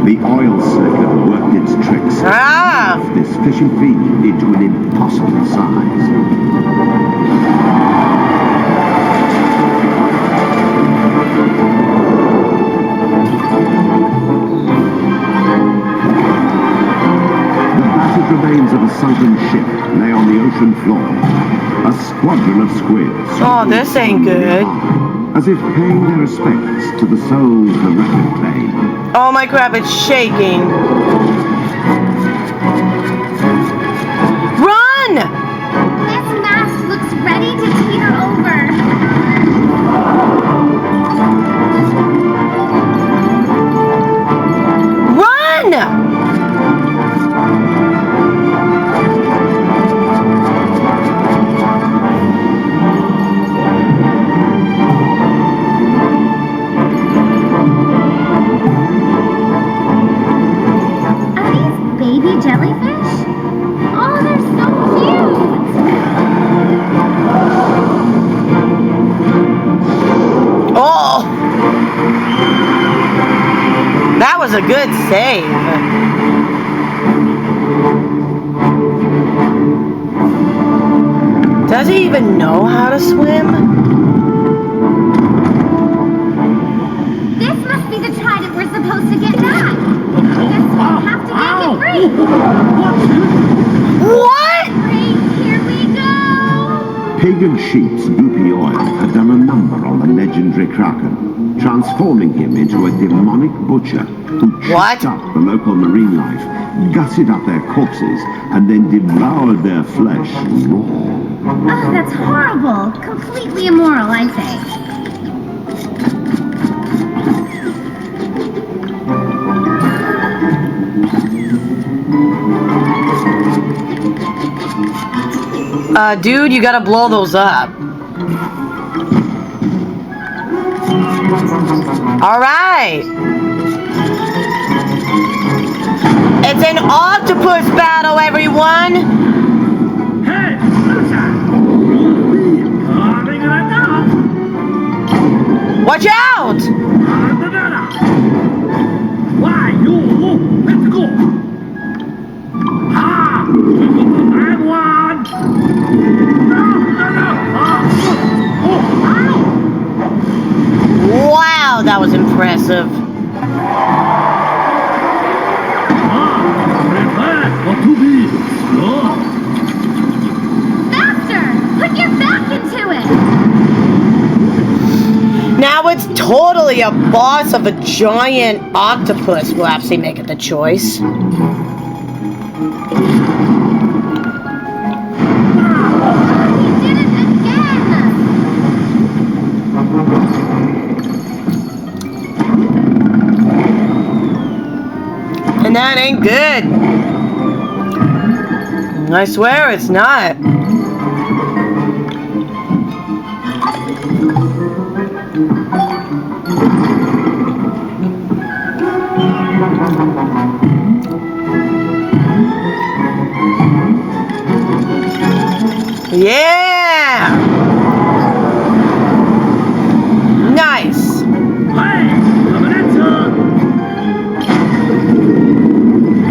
The oil circuit worked its tricks. This fishy feed into an impossible size. The battered remains of a sunken ship lay on the ocean floor. A squadron of squids. Oh, this ain't good. As if paying their respects to the souls the record claimed. Oh my crap, it's shaking. Run! This mast looks ready to teeter over. Run! Baby jellyfish? Oh, they're so cute! Oh! That was a good save. Does he even know how to swim? This must be the trident we're supposed to get back. Guess we'll have to make it free. What? Great, here we go. Pig and Sheep's goopy oil had done a number on the legendary Kraken, transforming him into a demonic butcher who chopped up the local marine life, gutted up their corpses, and then devoured their flesh raw. Oh, that's horrible. Completely immoral, I'd say. Dude, you gotta blow those up. Alright. It's an octopus battle, everyone! Hey, coming right now. Watch out! Why, you? Let's go. Ah! I won! Wow, that was impressive. Faster! Put your back into it! Now it's totally a boss of a giant octopus will actually make it the choice. And that ain't good. I swear it's not. Yeah! Nice! Hey!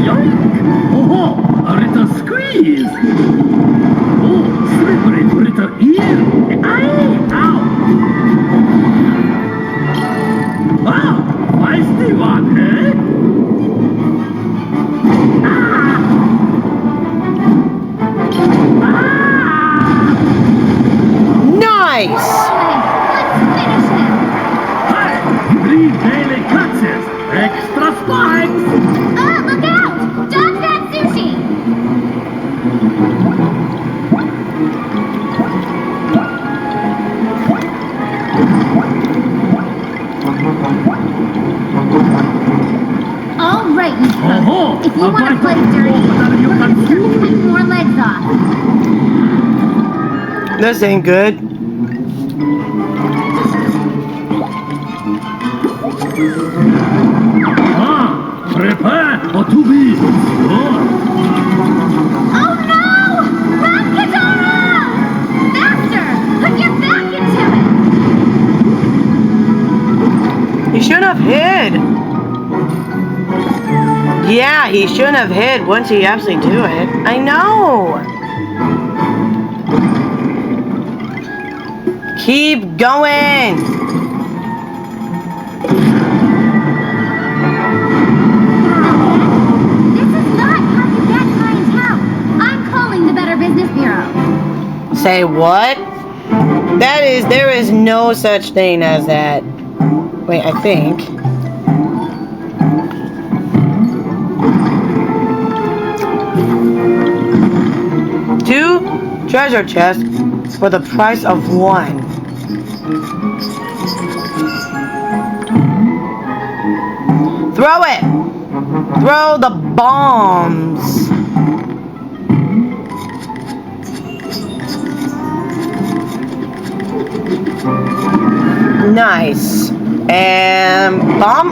Yoink! Oh, a little squeeze! Oh, slippery little eel! Aye! Ow! Wow! Feisty one, eh? Ah! Ah! Nice! Let's finish him! Hey! 3 daily catches! Extra spikes! Oh, look out! Dodge that sushi! All right, you folks. If you want to play dirty, we're going to start cutting more legs off. This ain't good. Prepare for to be destroyed. Oh no! Run, Katara! Faster! Put your back into it! You should have hid. Yeah, he shouldn't have hid once he actually do it. I know. Keep going. This is not how you get clientele. I'm calling the Better Business Bureau. Say what? There is no such thing as that. Wait, I think. Two treasure chests for the price of one. Throw it! Throw the bombs! Nice. And bomb.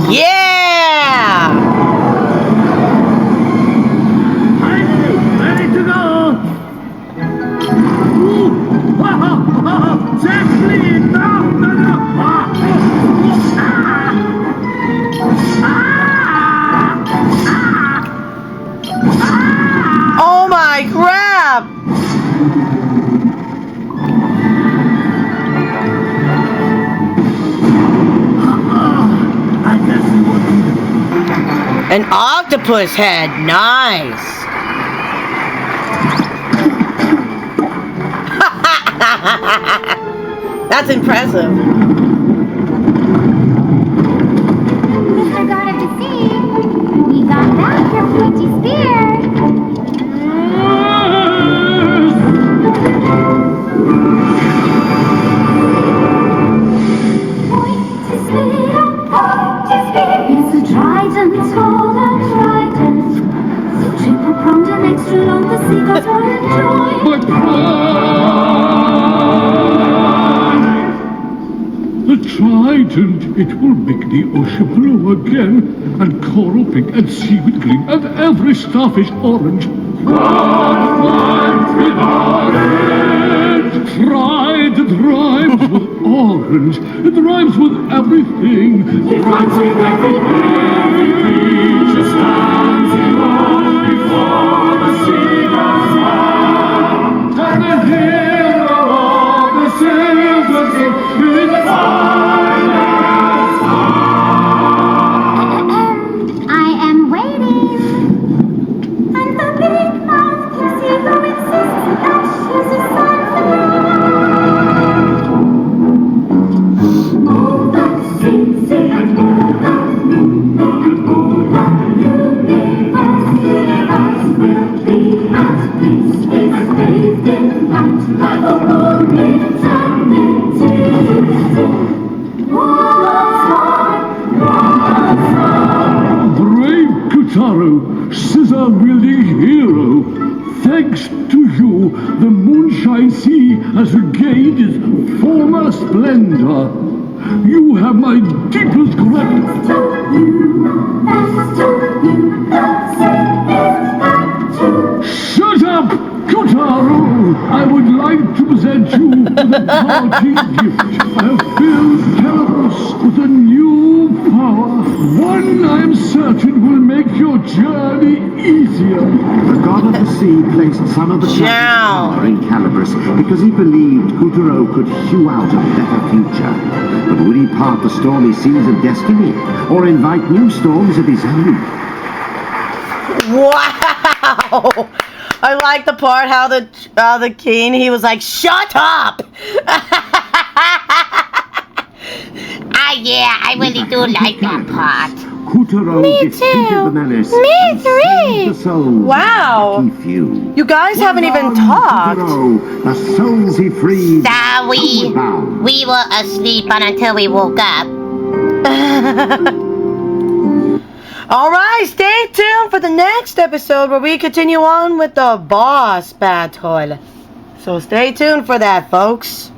Yeah! Ready to go! Ooh! Jacqueline! No! Oh my crap! I guess we will do An octopus head. Nice. That's impressive. Mr. God of the Sea, we got back your pointy spear. Pointy spear, it's a trident, tall and trident. So triple pronged and extra long, the seagulls will enjoy. But the trident, it will make the ocean blue again, and coral pink, and seaweed green, and every starfish orange. What with orange? Trident rhymes with orange. It rhymes with everything. It rhymes with everything. Just stands alone before the seagulls are. And the hero of the silver king is I am waiting. And the big mouth pussy who insists that she's a sunflower. Over sea and over moon and over universe will be at peace. Is bathed in light like a moon eternity. brave Kutaro, scissor-wielding hero. Thanks to you, the Moonshine Sea has regained its former splendor. You have my deepest gratitude. Shut up, Kotaro! I would like to present you with a parting gift. I have filled Calamus with a new power. One I'm certain will make your journey easier. The god of the sea placed some of the power in Calabras because he believed Kutaro could hew out a better future. But would he part the stormy seas of destiny, or invite new storms of his own? Wow! I like the part how the king, he was like, shut up! Yeah, I really do like that part. Kutaro defeated the menace and saved the souls Wow. of lucky few. You guys haven't even talked. Kutaro, the souls he freed. So we were asleep until we woke up. Alright, stay tuned for the next episode where we continue on with the boss battle. So stay tuned for that, folks.